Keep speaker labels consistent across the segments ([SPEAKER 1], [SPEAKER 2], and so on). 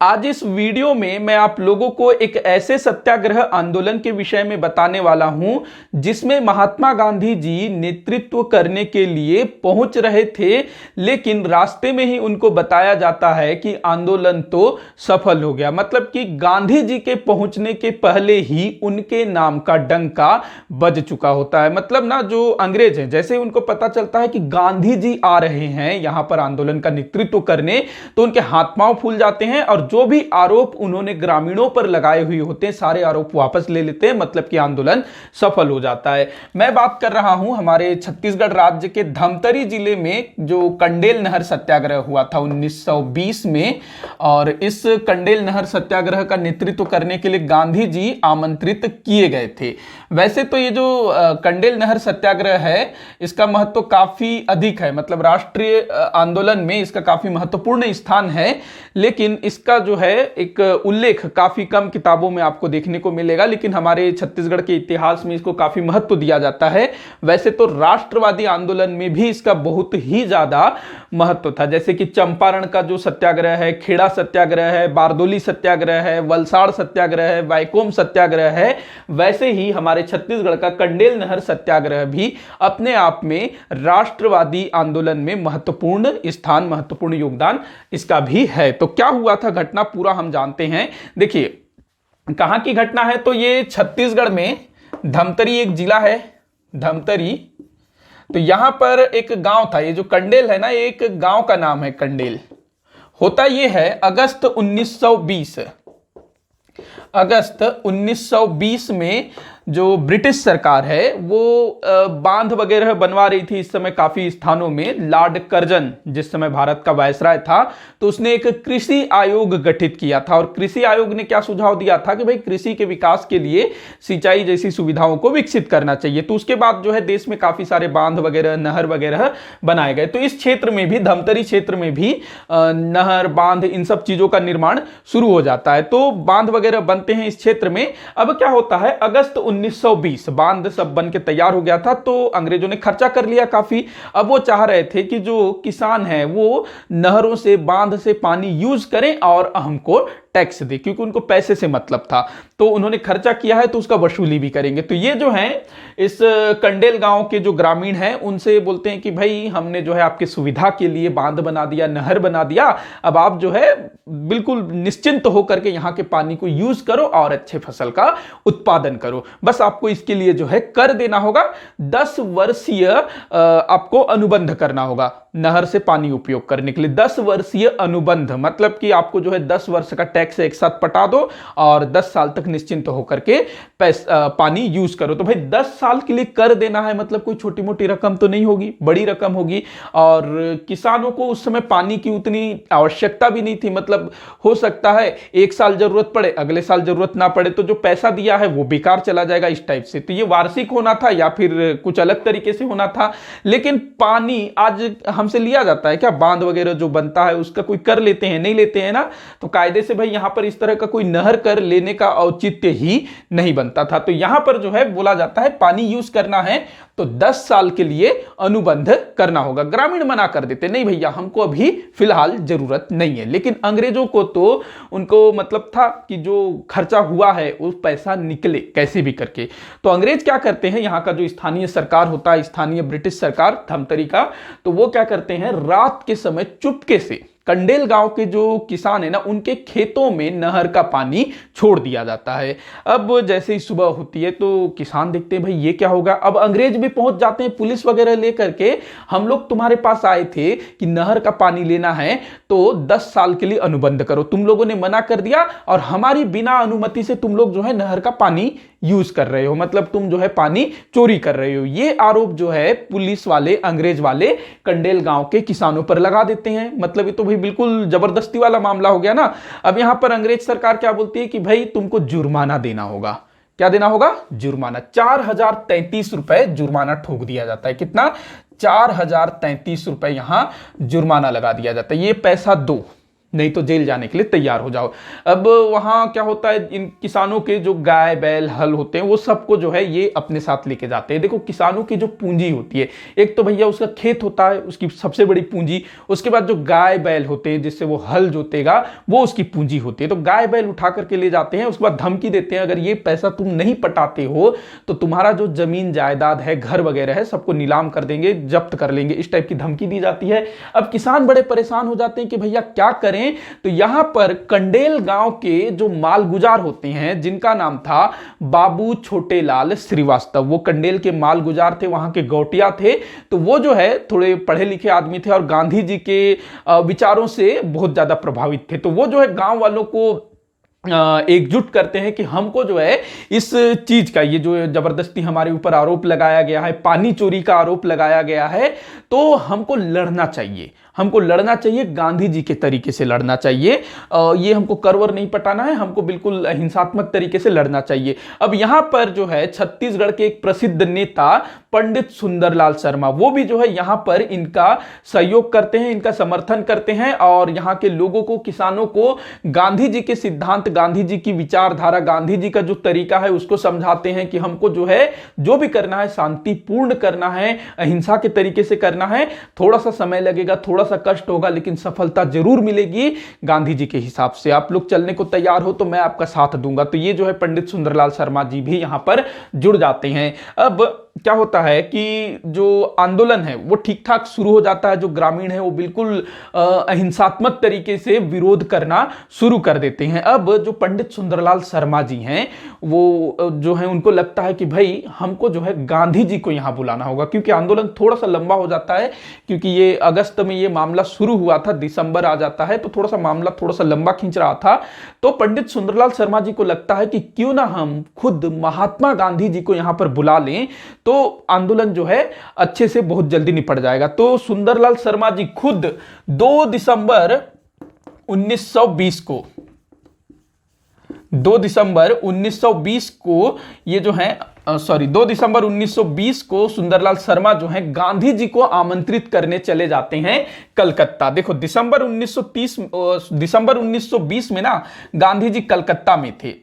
[SPEAKER 1] आज इस वीडियो में मैं आप लोगों को एक ऐसे सत्याग्रह आंदोलन के विषय में बताने वाला हूं जिसमें महात्मा गांधी जी नेतृत्व करने के लिए पहुंच रहे थे, लेकिन रास्ते में ही उनको बताया जाता है कि आंदोलन तो सफल हो गया। मतलब कि गांधी जी के पहुंचने के पहले ही उनके नाम का डंका बज चुका होता है। मतलब ना, जो अंग्रेज हैं, जैसे ही उनको पता चलता है कि गांधी जी आ रहे हैं यहां पर आंदोलन का नेतृत्व करने, तो उनके हाथ पांव फूल जाते हैं और जो भी आरोप उन्होंने ग्रामीणों पर लगाए हुए होते हैं सारे आरोप वापस ले लेते हैं। मतलब कि आंदोलन सफल हो जाता है। मैं बात कर रहा हूं हमारे छत्तीसगढ़ राज्य के धमतरी जिले में जो कंडेल नहर सत्याग्रह हुआ था 1920 में, और इस कंडेल नहर सत्याग्रह का नेतृत्व करने के लिए गांधी जी आमंत्रित किए गए थे। वैसे तो ये जो कंडेल नहर सत्याग्रह है इसका महत्व काफी अधिक है, मतलब राष्ट्रीय आंदोलन में इसका काफी महत्वपूर्ण स्थान है, लेकिन इसका जो है एक उल्लेख काफी कम किताबों में आपको देखने को मिलेगा। लेकिन हमारे छत्तीसगढ़ के इतिहास में इसको काफी महत्व दिया जाता है। वैसे तो राष्ट्रवादी आंदोलन में भी इसका बहुत ही ज्यादा महत्व था, जैसे कि चंपारण का जो सत्याग्रह है, खेड़ा सत्याग्रह है, बारदोली सत्याग्रह है, वलसाड़ सत्याग्रह है, वाइकोम सत्याग्रह है। वैसे ही हमारे छत्तीसगढ़ का कंडेल नहर सत्याग्रह भी अपने आप में राष्ट्रवादी आंदोलन में महत्वपूर्ण स्थान, महत्वपूर्ण योगदान इसका भी है। तो क्या हुआ था, घटना पूरा हम जानते हैं। देखिए कहां की घटना है, तो ये छत्तीसगढ़ में धमतरी एक जिला है, धमतरी। तो यहां पर एक गांव था, ये जो कंडेल है ना, ये एक गांव का नाम है कंडेल। होता ये है अगस्त 1920 में जो ब्रिटिश सरकार है वो बांध वगैरह बनवा रही थी इस समय काफी स्थानों में। लॉर्ड कर्जन जिस समय भारत का वायसराय था, तो उसने एक कृषि आयोग गठित किया था, और कृषि आयोग ने क्या सुझाव दिया था कि भाई कृषि के विकास के लिए सिंचाई जैसी सुविधाओं को विकसित करना चाहिए। तो उसके बाद जो है देश में काफी सारे बांध वगैरह, नहर वगैरह बनाए गए। तो इस क्षेत्र में भी, धमतरी क्षेत्र में भी नहर, बांध, इन सब चीजों का निर्माण शुरू हो जाता है। तो बांध वगैरह बनते हैं इस क्षेत्र में। अब क्या होता है, अगस्त 1920 बांध सब बन के तैयार हो गया था, तो अंग्रेजों ने खर्चा कर लिया काफी। अब वो चाह रहे थे कि जो किसान हैं वो नहरों से, बांध से पानी यूज करें और हमको टैक्स दे, क्योंकि उनको पैसे से मतलब था। तो उन्होंने खर्चा किया है तो उसका वसूली भी करेंगे। तो ये जो है इस कंडेल गांव के जो ग्रामीण हैं उनसे बोलते हैं कि भाई हमने जो है आपकी सुविधा के लिए बांध बना दिया, नहर बना दिया, अब आप जो है बिल्कुल निश्चिंत होकर के यहाँ के पानी को यूज करो और अच्छे फसल का उत्पादन करो। बस आपको इसके लिए जो है कर देना होगा, 10 वर्षीय आपको अनुबंध करना होगा नहर से पानी उपयोग करने के लिए। 10 वर्षीय अनुबंध मतलब कि आपको जो है 10 वर्ष का टैक्स एक साथ पटा दो और 10 साल तक निश्चिंत होकर के पानी यूज करो। तो भाई 10 साल के लिए कर देना है, मतलब कोई छोटी मोटी रकम तो नहीं होगी, बड़ी रकम होगी। और किसानों को उस समय पानी की उतनी आवश्यकता भी नहीं थी। मतलब हो सकता है एक साल जरूरत पड़े, अगले साल जरूरत ना पड़े, तो जो पैसा दिया है वो बेकार चला जाएगा, इस टाइप से। तो ये वार्षिक होना था या फिर कुछ अलग तरीके से होना था। लेकिन पानी आज हमसे लिया जाता है क्या, बांध वगैरह जो बनता है उसका कोई कर लेते हैं, नहीं लेते हैं ना। तो कायदे से भाई यहां पर इस तरह का कोई नहर कर लेने का औचित्य ही नहीं बनता था। तो यहां पर जो है बोला जाता है पानी यूज करना है तो 10 साल के लिए अनुबंध करना होगा। ग्रामीण मना कर देते, नहीं भैया हमको अभी फिलहाल जरूरत नहीं है। लेकिन अंग्रेजों को तो उनको मतलब था कि जो खर्चा हुआ है उस पैसा निकले कैसे भी करके। तो अंग्रेज क्या करते हैं, यहाँ का जो स्थानीय सरकार होता है, स्थानीय ब्रिटिश सरकार धमतरी का, तो वो क्या करते हैं, रात के समय चुपके से कंडेल गांव के जो किसान है ना उनके खेतों में नहर का पानी छोड़ दिया जाता है। अब जैसे ही सुबह होती है तो किसान देखते हैं भाई ये क्या होगा। अब अंग्रेज भी पहुंच जाते हैं पुलिस वगैरह लेकर के, हम लोग तुम्हारे पास आए थे कि नहर का पानी लेना है तो 10 साल के लिए अनुबंध करो, तुम लोगों ने मना कर दिया और हमारी बिना अनुमति से तुम लोग जो है नहर का पानी यूज कर रहे हो, मतलब तुम जो है पानी चोरी कर रहे हो। ये आरोप जो है पुलिस वाले, अंग्रेज वाले कंडेल गांव के किसानों पर लगा देते हैं। मतलब ये तो भाई बिल्कुल जबरदस्ती वाला मामला हो गया ना। अब यहां पर अंग्रेज सरकार क्या बोलती है कि भाई तुमको जुर्माना देना होगा। क्या देना होगा, जुर्माना। 4033 रुपए जुर्माना ठोक दिया जाता है। कितना, 4033 रुपए यहां जुर्माना लगा दिया जाता है। ये पैसा दो, नहीं तो जेल जाने के लिए तैयार हो जाओ। अब वहां क्या होता है, इन किसानों के जो गाय बैल हल होते हैं वो सबको जो है ये अपने साथ लेके जाते हैं। देखो किसानों की जो पूंजी होती है, एक तो भैया उसका खेत होता है, उसकी सबसे बड़ी पूंजी, उसके बाद जो गाय बैल होते हैं जिससे वो हल जोतेगा वो उसकी पूंजी होती है। तो गाय बैल उठा करके ले जाते हैं, उसके बाद धमकी देते हैं अगर ये पैसा तुम नहीं पटाते हो तो तुम्हारा जो जमीन जायदाद है, घर वगैरह है, सबको नीलाम कर देंगे, जब्त कर लेंगे, इस टाइप की धमकी दी जाती है। अब किसान बड़े परेशान हो जाते हैं कि भैया क्या करें। तो यहां पर कंडेल गांव के जो मालगुजार होते हैं जिनका नाम था बाबू छोटेलाल श्रीवास्तव, वो कंडेल के मालगुजार थे, वहां के गौटिया थे। तो वो जो है थोड़े पढ़े लिखे आदमी थे और गांधी जी के विचारों से बहुत ज्यादा प्रभावित थे। तो वो जो है गांव वालों को एकजुट करते हैं कि हमको जो है इस चीज का, ये जो जबरदस्ती हमारे ऊपर आरोप लगाया गया है, पानी चोरी का आरोप लगाया गया है, तो हमको लड़ना चाहिए, हमको लड़ना चाहिए, गांधी जी के तरीके से लड़ना चाहिए। ये हमको करवर नहीं पटाना है, हमको बिल्कुल हिंसात्मक तरीके से लड़ना चाहिए। अब यहां पर जो है छत्तीसगढ़ के एक प्रसिद्ध नेता पंडित सुंदरलाल शर्मा, वो भी जो है यहां पर इनका सहयोग करते हैं, इनका समर्थन करते हैं और यहां के लोगों को, किसानों को गांधी जी के सिद्धांत, गांधी जी की विचारधारा, गांधी जी का जो तरीका है उसको समझाते हैं कि हमको जो है जो भी करना है शांतिपूर्ण करना है, अहिंसा के तरीके से करना है। थोड़ा सा समय लगेगा, थोड़ा सा कष्ट होगा, लेकिन सफलता जरूर मिलेगी गांधी जी के हिसाब से। आप लोग चलने को तैयार हो तो मैं आपका साथ दूंगा। तो ये जो है पंडित सुंदरलाल शर्मा जी भी यहां पर जुड़ जाते हैं। अब क्या होता है कि जो आंदोलन है वो ठीक ठाक शुरू हो जाता है। जो ग्रामीण है वो बिल्कुल अहिंसात्मक तरीके से विरोध करना शुरू कर देते हैं। अब जो पंडित सुंदरलाल शर्मा जी हैं वो जो है उनको लगता है कि भाई हमको जो है गांधी जी को यहां बुलाना होगा, क्योंकि आंदोलन थोड़ा सा लंबा हो जाता है, क्योंकि ये अगस्त में ये मामला शुरू हुआ था, दिसंबर आ जाता है तो थोड़ा सा मामला थोड़ा सा लंबा खींच रहा था। तो पंडित सुंदरलाल शर्मा जी को लगता है कि क्यों ना हम खुद महात्मा गांधी जी को यहां पर बुला लें तो आंदोलन जो है अच्छे से बहुत जल्दी निपट जाएगा। तो सुंदरलाल शर्मा जी खुद 2 दिसंबर 1920 को 2 दिसंबर 1920 को ये जो है 2 दिसंबर 1920 को सुंदरलाल शर्मा जो है गांधी जी को आमंत्रित करने चले जाते हैं कलकत्ता। देखो दिसंबर 1920 में ना गांधी जी कलकत्ता में थे।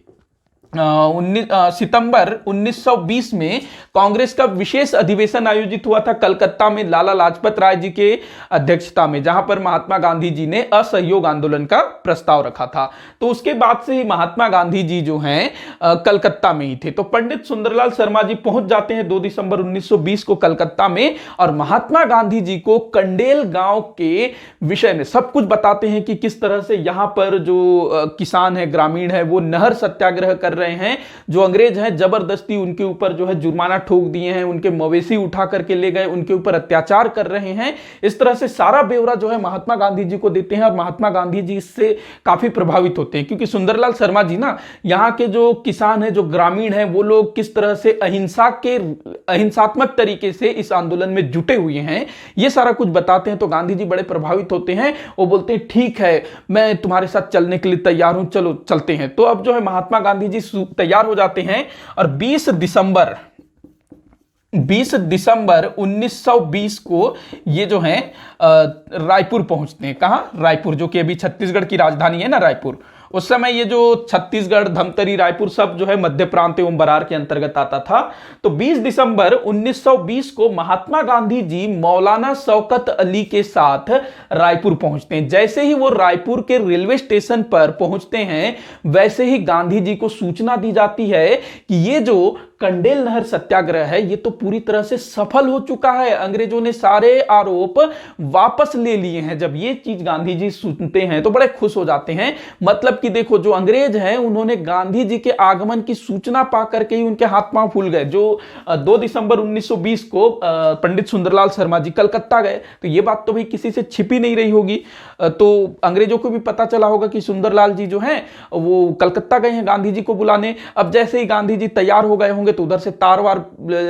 [SPEAKER 1] सितंबर 1920 में कांग्रेस का विशेष अधिवेशन आयोजित हुआ था कलकत्ता में लाला लाजपत राय जी के अध्यक्षता में, जहां पर महात्मा गांधी जी ने असहयोग आंदोलन का प्रस्ताव रखा था। तो उसके बाद से ही महात्मा गांधी जी जो हैं कलकत्ता में ही थे। तो पंडित सुंदरलाल शर्मा जी पहुंच जाते हैं 2 दिसंबर 1920 को कलकत्ता में और महात्मा गांधी जी को कंडेल गांव के विषय में सब कुछ बताते हैं कि किस तरह से यहां पर जो किसान है, ग्रामीण है, वो नहर सत्याग्रह कर रहे हैं। जो अंग्रेज हैं जबरदस्ती उनके ऊपर जो है जुर्माना ठोक दिए हैं, उनके मवेशी उठा करके ले गए, उनके ऊपर अत्याचार कर रहे हैं। इस तरह से सारा ब्यौरा जो है महात्मा गांधी जी को देते हैं और महात्मा गांधी जी इससे काफी प्रभावित होते हैं, क्योंकि सुंदरलाल शर्मा जी ना यहाँ के जो किसान हैं, जो ग्रामीण हैं, वो लोग किस तरह से अहिंसात्मक तरीके से इस आंदोलन में जुटे हुए हैं, ये सारा कुछ बताते हैं। तो गांधी जी बड़े प्रभावित होते हैं। वो बोलते हैं ठीक है, मैं तुम्हारे साथ चलने के लिए तैयार हूं, चलो चलते हैं। तो अब जो है महात्मा गांधी जी तैयार हो जाते हैं और 20 दिसंबर 1920 को ये जो है रायपुर पहुंचते हैं। कहां? रायपुर, जो कि अभी छत्तीसगढ़ की राजधानी है ना, रायपुर। उस समय ये जो छत्तीसगढ़, धमतरी, रायपुर सब जो है मध्य प्रांत एवं बरार के अंतर्गत आता था। तो 20 दिसंबर 1920 को महात्मा गांधी जी मौलाना शौकत अली के साथ रायपुर पहुंचते हैं। जैसे ही वो रायपुर के रेलवे स्टेशन पर पहुंचते हैं वैसे ही गांधी जी को सूचना दी जाती है कि ये जो कंडेल नहर सत्याग्रह है ये तो पूरी तरह से सफल हो चुका है, अंग्रेजों ने सारे आरोप वापस ले लिए हैं। जब ये चीज गांधी जी सुनते हैं तो बड़े खुश हो जाते हैं। मतलब कि देखो, जो अंग्रेज हैं उन्होंने गांधी जी के आगमन की सूचना पाकर के ही उनके हाथ पांव फूल गए। जो 2 दिसंबर 1920 को पंडित सुंदरलाल शर्मा जी कलकत्ता गए, तो ये बात तो भाई किसी से छिपी नहीं रही होगी। तो अंग्रेजों को भी पता चला होगा कि सुंदरलाल जी जो हैं वो कलकत्ता गए हैं गांधी जी को बुलाने। अब जैसे ही गांधी जी तैयार हो गए होंगे होंगे तो उधर से तार वार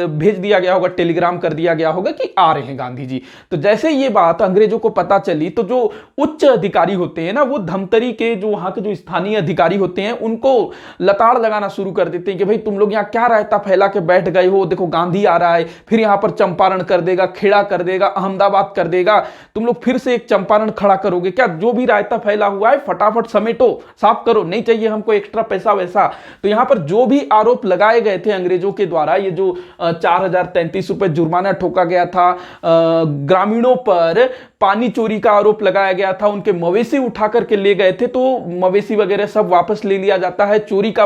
[SPEAKER 1] भेज दिया गया होगा, टेलीग्राम कर दिया गया होगा कि आ रहे हैं गांधी जी। तो जैसे ये बात अंग्रेजों को पता चली तो जो उच्च अधिकारी होते हैं ना, वो धमतरी के जो वहां के जो स्थानीय अधिकारी होते हैं उनको लताड़ लगाना शुरू कर देते हैं कि भाई तुम लोग यहाँ क्या रायता फैला के बैठ गए हो, देखो गांधी आ रहा है, फिर यहाँ पर चंपारण कर देगा, खेड़ा कर देगा, अहमदाबाद कर देगा, तुम लोग फिर से एक चंपारण खड़ा करोगे क्या? जो भी रायता फैला हुआ है फटाफट समेटो, साफ करो, नहीं चाहिए हमको एक्स्ट्रा पैसा वैसा। तो यहां पर जो भी आरोप लगाए गए थे अंग्रेजों के द्वारा, ये जो 4033 रुपए जुर्माना ठोका गया था, ग्रामीणों पर पानी चोरी का आरोप लगाया गया था, उनके मवेशी उठा करके ले गए थे तो मवेशी वगैरह सब वापस ले लिया जाता है, चोरी का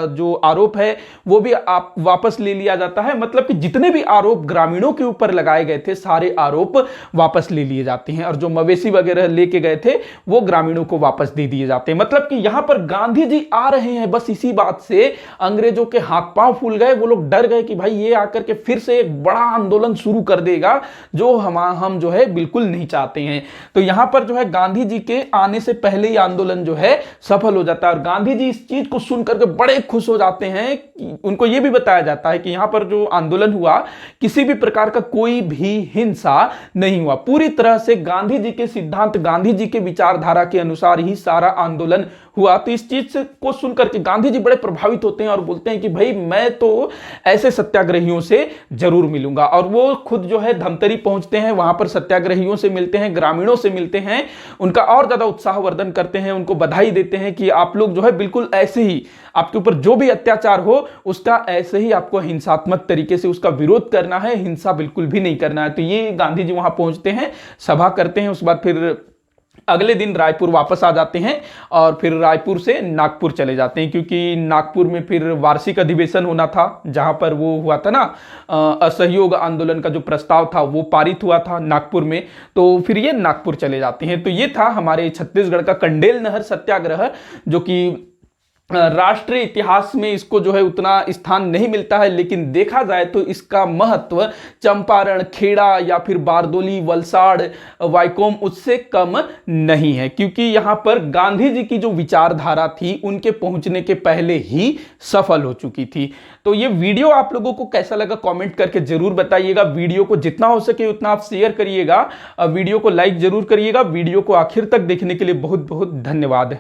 [SPEAKER 1] जो आरोप है वो भी वापस ले लिया जाता है। मतलब कि जितने भी आरोप ग्रामीणों के ऊपर लगाए गए थे सारे आरोप वापस ले लिए जाते हैं, और जो मवेशी वगैरह लेके गए थे वो ग्रामीणों को वापस दे दिए जाते हैं। मतलब कि यहां पर गांधी जी आ रहे हैं, बस इसी बात से अंग्रेजों के हाथ पांव फूल गए, वो लोग डर गए कि भाई ये आकर के फिर से एक बड़ा आंदोलन शुरू कर देगा जो हम जो है बिल्कुल नहीं चाहते हैं। तो यहां पर जो है गांधी जी के आने से पहले ही आंदोलन जो है सफल हो जाता है, और गांधी जी इस चीज को सुनकर के बड़े खुश हो जाते हैं। उनको यह भी बताया जाता है कि यहां पर जो आंदोलन हुआ किसी भी प्रकार का कोई भी हिंसा नहीं हुआ, पूरी तरह से गांधी जी के सिद्धांत, गांधी जी के विचारधारा के अनुसार ही सारा आंदोलन हुआ। तो इस चीज को सुनकर के गांधी जी बड़े प्रभावित होते हैं और बोलते हैं कि भाई मैं तो ऐसे सत्याग्रहियों से जरूर मिलूंगा। और वो खुद जो है धमतरी पहुंचते हैं, वहां पर सत्याग्रहियों से मिलते हैं, ग्रामीणों से मिलते हैं, उनका और ज्यादा उत्साहवर्धन करते हैं, उनको बधाई देते हैं कि आप लोग जो है बिल्कुल ऐसे ही, आपके ऊपर जो भी अत्याचार हो उसका ऐसे ही आपको हिंसात्मक तरीके से उसका विरोध करना है, हिंसा बिल्कुल भी नहीं करना है। तो ये गांधी जी वहां पहुंचते हैं, सभा करते हैं, उसके बाद फिर अगले दिन रायपुर वापस आ जाते हैं और फिर रायपुर से नागपुर चले जाते हैं, क्योंकि नागपुर में फिर वार्षिक अधिवेशन होना था, जहां पर वो हुआ था ना असहयोग आंदोलन का जो प्रस्ताव था वो पारित हुआ था नागपुर में। तो फिर ये नागपुर चले जाते हैं। तो ये था हमारे छत्तीसगढ़ का कंडेल नहर सत्याग्रह, जो कि राष्ट्रीय इतिहास में इसको जो है उतना स्थान नहीं मिलता है, लेकिन देखा जाए तो इसका महत्व चंपारण, खेड़ा या फिर बारदोली, वलसाड़, वाइकोम उससे कम नहीं है, क्योंकि यहां पर गांधी जी की जो विचारधारा थी उनके पहुंचने के पहले ही सफल हो चुकी थी। तो ये वीडियो आप लोगों को कैसा लगा कमेंट करके जरूर बताइएगा। वीडियो को जितना हो सके उतना आप शेयर करिएगा, वीडियो को लाइक जरूर करिएगा। वीडियो को आखिर तक देखने के लिए बहुत बहुत धन्यवाद।